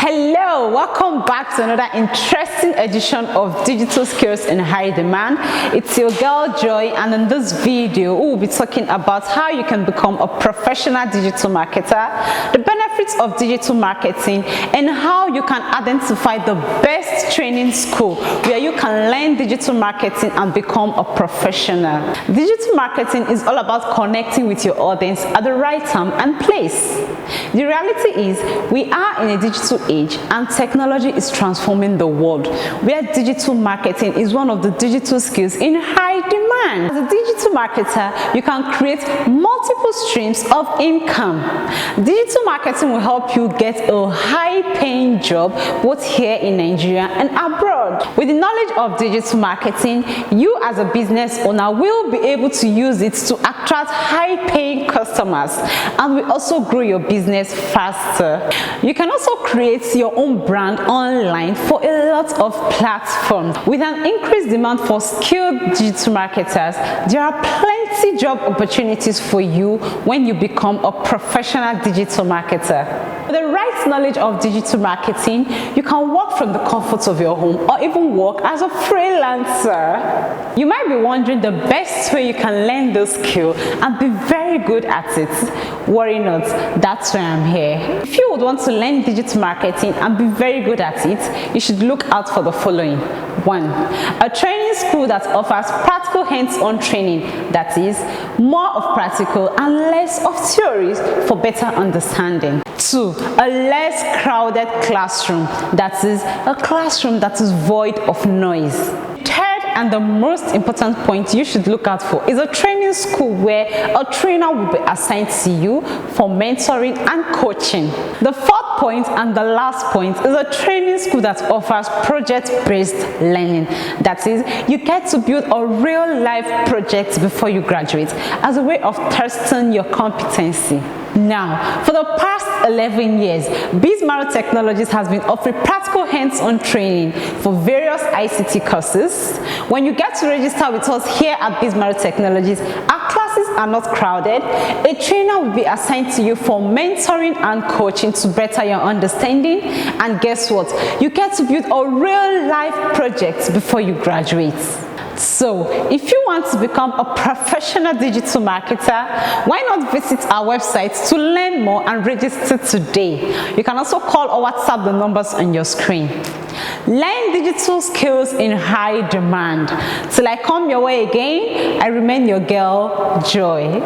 Hello, welcome back to another interesting edition of Digital Skills in High Demand. It's your girl Joy, and in this video we'll be talking about how you can become a professional digital marketer, the benefits of digital marketing, and how you can identify the best training school where you can learn digital marketing and become a professional. Digital marketing is all about connecting with your audience at the right time and place. The reality is we are in a digital age and technology is transforming the world, where digital marketing is one of the digital skills in high demand. As a digital marketer, you can create multiple streams of income. Digital marketing will help you get a high-paying job both here in Nigeria and abroad. With the knowledge of digital marketing, you as a business owner will be able to use it to attract high-paying customers and will also grow your business faster. You can also create your own brand online for a lot of platforms. With an increased demand for skilled digital marketers, there are plenty job opportunities for you when you become a professional digital marketer. With the right knowledge of digital marketing, you can work from the comfort of your home or even work as a freelancer. You might be wondering the best way you can learn this skill and be very good at it. Worry not, that's why I'm here. If you would want to learn digital marketing and be very good at it, you should look out for the following. 1. A training school that offers practical hands-on training, that is, more of practical and less of theories for better understanding. 2. A less crowded classroom, that is, a classroom that is void of noise. And the most important point you should look out for is a training school where a trainer will be assigned to you for mentoring and coaching. The fourth point and the last point is a training school that offers project-based learning. That is, you get to build a real-life project before you graduate as a way of testing your competency. Now, for the past 11 years, Bizmaro Technologies has been offering practical hands-on training for various ICT courses. When you get to register with us here at Bizmaro Technologies, our classes are not crowded. A trainer will be assigned to you for mentoring and coaching to better your understanding. And guess what? You get to build a real-life project before you graduate. So, if you want to become a professional digital marketer, why not visit our website to learn more and register today? You can also call or WhatsApp the numbers on your screen. Learn digital skills in high demand. Till I come your way again, I remain your girl, Joy.